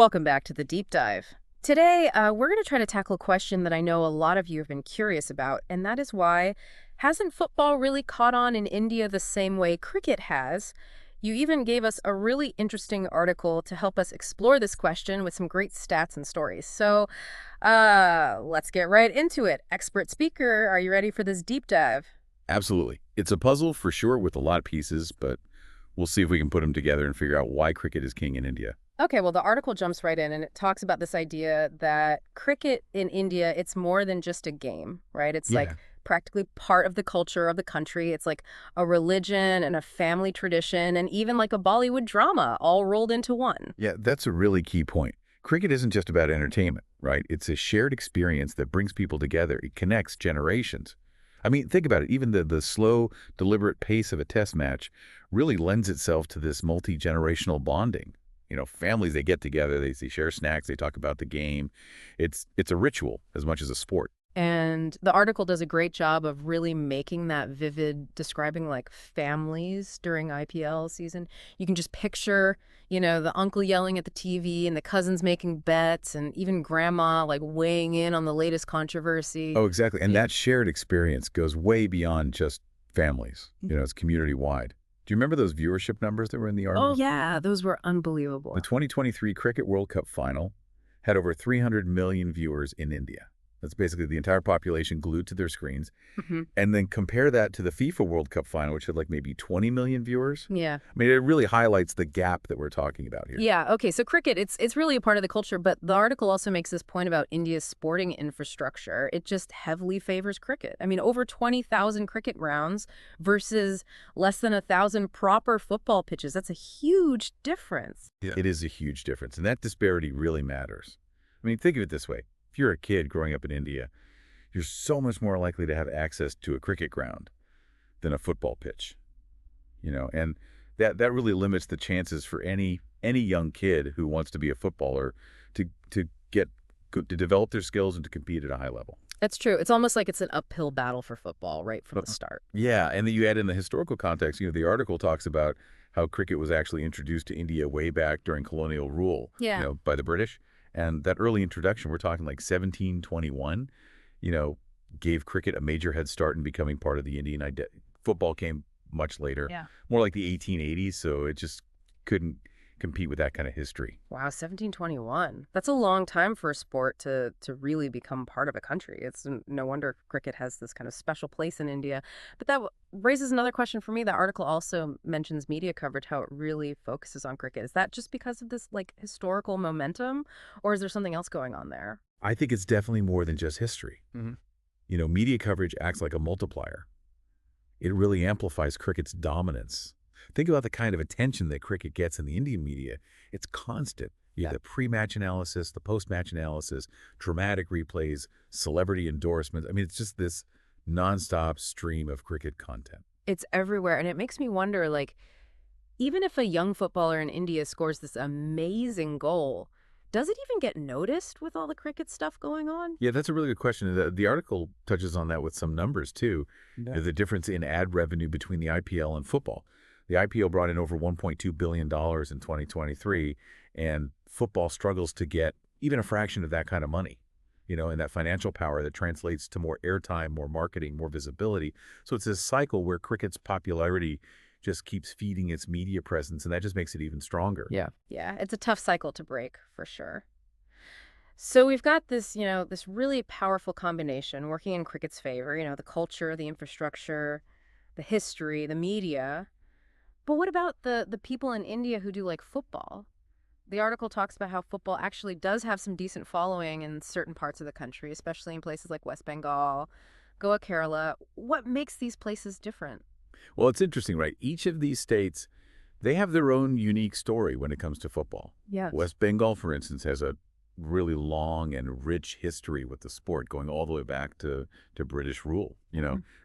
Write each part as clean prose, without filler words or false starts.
Welcome back to the deep dive. Today, we're going to try to tackle a question that I know a lot of you have been curious about, and that is why hasn't football really caught on in India the same way cricket has? You even gave us a really interesting article to help us explore this question with some great stats and stories. So, let's get right into it. Expert speaker, are you ready for this deep dive? Absolutely. It's a puzzle for sure with a lot of pieces, but we'll see if we can put them together and figure out why cricket is king in India. Okay, well, the article jumps right in and it talks about this idea that cricket in India, it's more than just a game, right? It's like Yeah. practically part of the culture of the country. It's like a religion and a family tradition and even like a Bollywood drama all rolled into one. Yeah, that's a really key point. Cricket isn't just about entertainment, right? It's a shared experience that brings people together. It connects generations. I mean, think about it. Even the slow, deliberate pace of a test match really lends itself to this multi-generational bonding. Families, they get together, they share snacks, they talk about the game. It's a ritual as much as a sport. And the article does a great job of really making that vivid, describing like families during IPL season. You can just picture, the uncle yelling at the TV and the cousins making bets and even grandma like weighing in on the latest controversy. Oh, exactly. And that shared experience goes way beyond just families. It's community-wide. Do you remember those viewership numbers that were in the Oh, article? yeah, those were The unbelievable. 2023 Cricket World Cup final had over 300 million viewers in India. That's basically the entire population glued to their screens. Hmm. And then compare that to the FIFA World Cup final, which had like maybe 20 million viewers. Yeah. I mean, it really highlights the gap that we're talking about here. Yeah, okay, so cricket, it's really a part of the culture, but the article also makes this point about India's sporting infrastructure. It just heavily favors cricket. I mean, over 20,000 cricket grounds versus less than 1,000 proper football pitches. That's a huge difference. Yeah. It is a huge difference, and that disparity really matters. I mean, think of it this way. If you're a kid growing up in India, you're so much more likely to have access to a cricket ground than a football pitch, and that really limits the chances for any young kid who wants to be a footballer to get to develop their skills and to compete at a high level. That's true. It's almost like it's an uphill battle for football right from the start. Yeah, and then you add in the historical context. The article talks about how cricket was actually introduced to India way back during colonial rule, Yeah. by the British. And that early introduction, we're talking like 1721, you know, gave cricket a major head start in becoming part of the Indian identity. Football came much later, Yeah. more like the 1880s, so it just couldn't compete with that kind of history. Wow, 1721. That's a long time for a sport to really become part of a country. It's no wonder cricket has this kind of special place in India. But that raises another question for me. The article also mentions media coverage, how it really focuses on cricket. Is that just because of this like historical momentum, or is there something else going on there? I think it's definitely more than just history. Media coverage acts like a multiplier. It really amplifies cricket's dominance. Think about the kind of attention that cricket gets in the Indian media. It's constant. You have the pre-match analysis, the post-match analysis, dramatic replays, celebrity endorsements. I mean, it's just this nonstop stream of cricket content. It's everywhere, and it makes me wonder, like, even if a young footballer in India scores this amazing goal, does it even get noticed with all the cricket stuff going on? Yeah, that's a really good question. The article touches on that with some numbers, too. Yeah. The difference in ad revenue between the IPL and football. The IPL brought in over $1.2 billion in 2023, and football struggles to get even a fraction of that kind of money, and that financial power that translates to more airtime, more marketing, more visibility. So it's this cycle where cricket's popularity just keeps feeding its media presence, and that just makes it even stronger. Yeah. Yeah, it's a tough cycle to break, for sure. So we've got this, this really powerful combination working in cricket's favor, the culture, the infrastructure, the history, the media. But what about the people in India who do like football? The article talks about how football actually does have some decent following in certain parts of the country, especially in places like West Bengal, Goa, Kerala. What makes these places different? Well, it's interesting, right? Each of these states, they have their own unique story when it comes to football. Yes. West Bengal, for instance, has a really long and rich history with the sport going all the way back to British rule.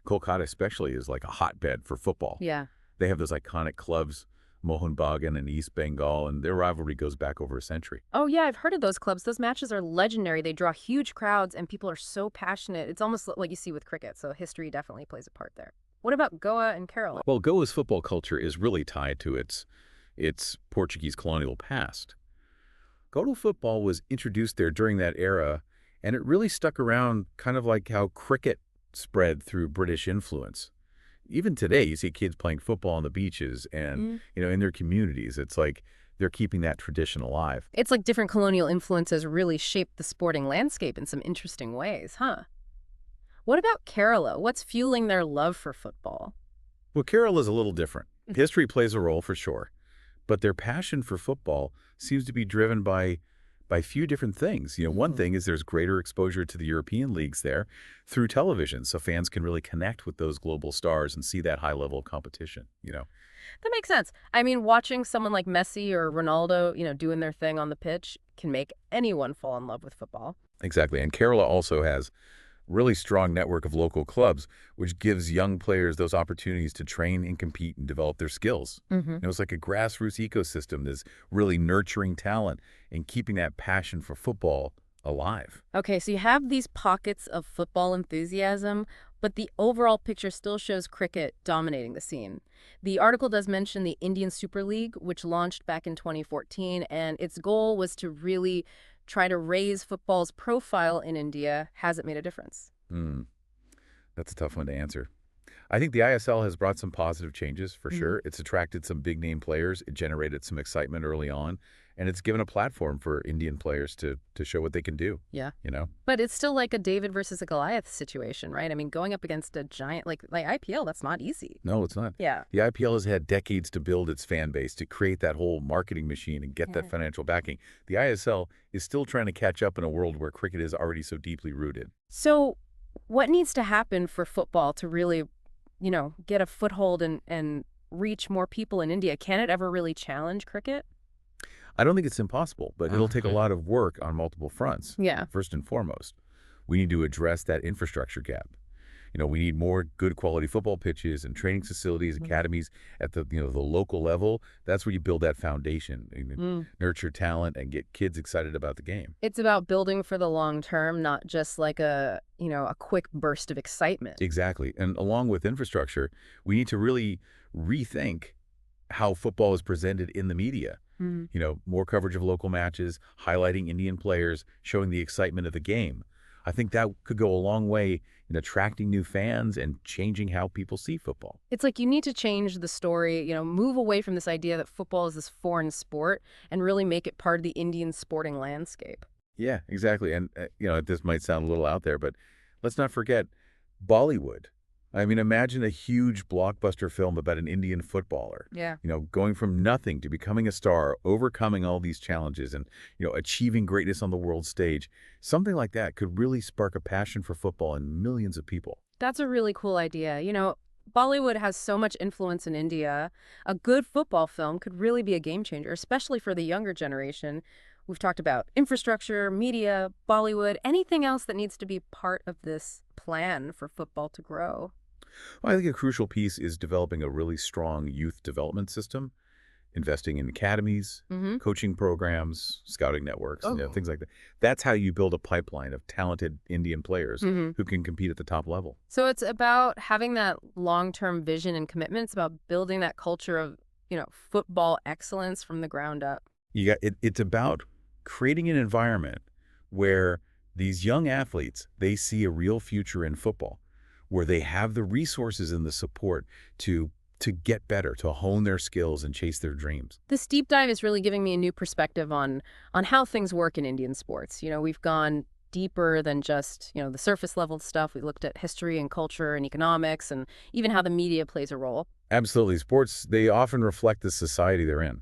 Kolkata especially is like a hotbed for football. Yeah. They have those iconic clubs, Mohun Bagan and East Bengal, and their rivalry goes back over a century. Oh, yeah, I've heard of those clubs. Those matches are legendary. They draw huge crowds, and people are so passionate. It's almost like you see with cricket, so history definitely plays a part there. What about Goa and Kerala? Well, Goa's football culture is really tied to its Portuguese colonial past. Total football was introduced there during that era, and it really stuck around kind of like how cricket spread through British influence. Even today, you see kids playing football on the beaches and, Mm. in their communities. It's like they're keeping that tradition alive. It's like different colonial influences really shaped the sporting landscape in some interesting ways, huh? What about Kerala? What's fueling their love for football? Well, Kerala is a little different. History plays a role for sure, but their passion for football seems to be driven by a few different things. One Mm. thing is there's greater exposure to the European leagues there through television, so fans can really connect with those global stars and see that high level of competition. That makes sense. I mean, watching someone like Messi or Ronaldo, doing their thing on the pitch can make anyone fall in love with football. Exactly. And Kerala also has really strong network of local clubs, which gives young players those opportunities to train and compete and develop their skills. Hmm. It's like a grassroots ecosystem that's really nurturing talent and keeping that passion for football alive. Okay, so you have these pockets of football enthusiasm, but the overall picture still shows cricket dominating the scene. The article does mention the Indian Super League, which launched back in 2014, and its goal was to really try to raise football's profile in India. Has it made a difference? Hmm, that's a tough one to answer. I think the ISL has brought some positive changes for Hmm. sure. It's attracted some big name players. It generated some excitement early on, and it's given a platform for Indian players to show what they can do, Yeah. you know? But it's still like a David versus a Goliath situation, right? I mean, going up against a giant like IPL, that's not easy. No, it's not. Yeah. The IPL has had decades to build its fan base, to create that whole marketing machine and get that Yeah. financial backing. The ISL is still trying to catch up in a world where cricket is already so deeply rooted. So, what needs to happen for football to really, get a foothold and reach more people in India? Can it ever really challenge cricket? I don't think it's impossible, but it'll take a Okay. lot of work on multiple fronts. Yeah. First and foremost, we need to address that infrastructure gap. We need more good quality football pitches and training facilities, Mhm. academies at the local level. That's where you build that foundation, and Mm. nurture talent and get kids excited about the game. It's about building for the long term, not just like a quick burst of excitement. Exactly. And along with infrastructure, we need to really rethink how football is presented in the media. Mm. More coverage of local matches, highlighting Indian players, showing the excitement of the game. I think that could go a long way in attracting new fans and changing how people see football. It's like you need to change the story, move away from this idea that football is this foreign sport and really make it part of the Indian sporting landscape. Yeah, exactly. And, this might sound a little out there, but let's not forget Bollywood. I mean, imagine a huge blockbuster film about an Indian footballer, Yeah. going from nothing to becoming a star, overcoming all these challenges and, achieving greatness on the world stage. Something like that could really spark a passion for football in millions of people. That's a really cool idea. Bollywood has so much influence in India. A good football film could really be a game changer, especially for the younger generation. We've talked about infrastructure, media, Bollywood, anything else that needs to be part of this plan for football to grow. Well, I think a crucial piece is developing a really strong youth development system, investing in academies, Mm-hmm. coaching programs, scouting networks, Oh. things like that. That's how you build a pipeline of talented Indian players Mm-hmm. who can compete at the top level. So it's about having that long-term vision and commitment. It's about building that culture of, football excellence from the ground up. It's about creating an environment where these young athletes, they see a real future in football, where they have the resources and the support to get better, to hone their skills and chase their dreams. This deep dive is really giving me a new perspective on how things work in Indian sports. We've gone deeper than just, the surface level stuff. We looked at history and culture and economics and even how the media plays a role. Absolutely. Sports, they often reflect the society they're in.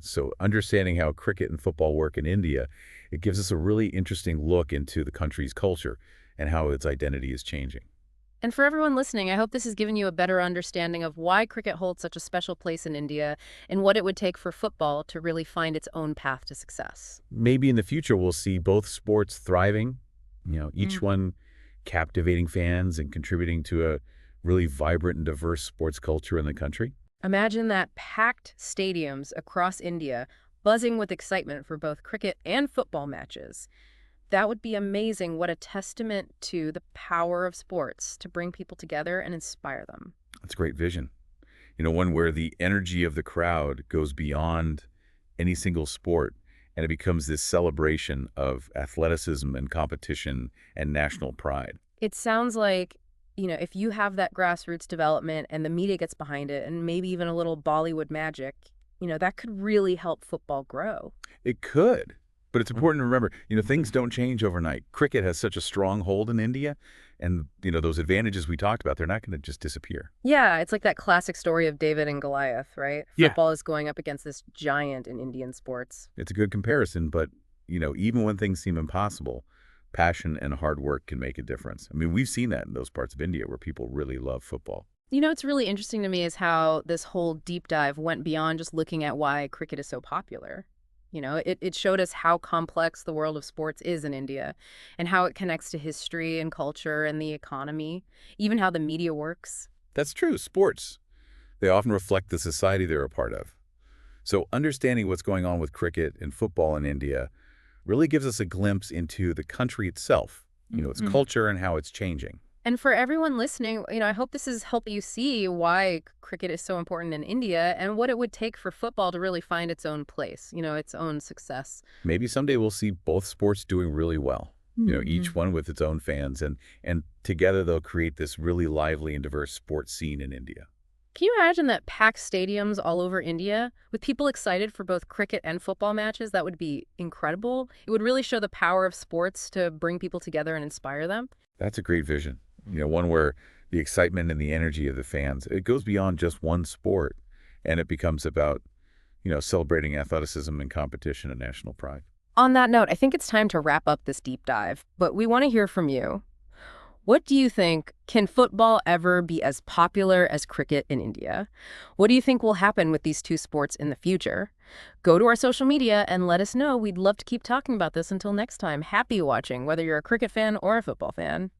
So understanding how cricket and football work in India, it gives us a really interesting look into the country's culture and how its identity is changing. And for everyone listening, I hope this has given you a better understanding of why cricket holds such a special place in India and what it would take for football to really find its own path to success. Maybe in the future we'll see both sports thriving, each Mm. one captivating fans and contributing to a really vibrant and diverse sports culture in the country. Imagine that packed stadiums across India buzzing with excitement for both cricket and football matches. That would be amazing. What a testament to the power of sports to bring people together and inspire them. That's a great vision. One where the energy of the crowd goes beyond any single sport and it becomes this celebration of athleticism and competition and national pride. It sounds like, if you have that grassroots development and the media gets behind it and maybe even a little Bollywood magic, that could really help football grow. It could, but it's important to remember, things don't change overnight. Cricket has such a strong hold in India, and, those advantages we talked about, they're not going to just disappear. Yeah, it's like that classic story of David and Goliath, right? Yeah. Football is going up against this giant in Indian sports. It's a good comparison, but, even when things seem impossible, passion and hard work can make a difference. I mean, we've seen that in those parts of India where people really love football. What's really interesting to me is how this whole deep dive went beyond just looking at why cricket is so popular. It showed us how complex the world of sports is in India and how it connects to history and culture and the economy, even how the media works. That's true. Sports, they often reflect the society they're a part of. So understanding what's going on with cricket and football in India really gives us a glimpse into the country itself, its culture and how it's changing. And for everyone listening, I hope this is helping you see why cricket is so important in India and what it would take for football to really find its own place, its own success. Maybe someday we'll see both sports doing really well, each one with its own fans, and together they'll create this really lively and diverse sports scene in India. Can you imagine that packed stadiums all over India with people excited for both cricket and football matches? That would be incredible. It would really show the power of sports to bring people together and inspire them. That's a great vision. One where the excitement and the energy of the fans, it goes beyond just one sport, and it becomes about, celebrating athleticism and competition and national pride. On that note, I think it's time to wrap up this deep dive, but we want to hear from you. What do you think? Can football ever be as popular as cricket in India? What do you think will happen with these two sports in the future? Go to our social media and let us know. We'd love to keep talking about this. Until next time, happy watching, whether you're a cricket fan or a football fan.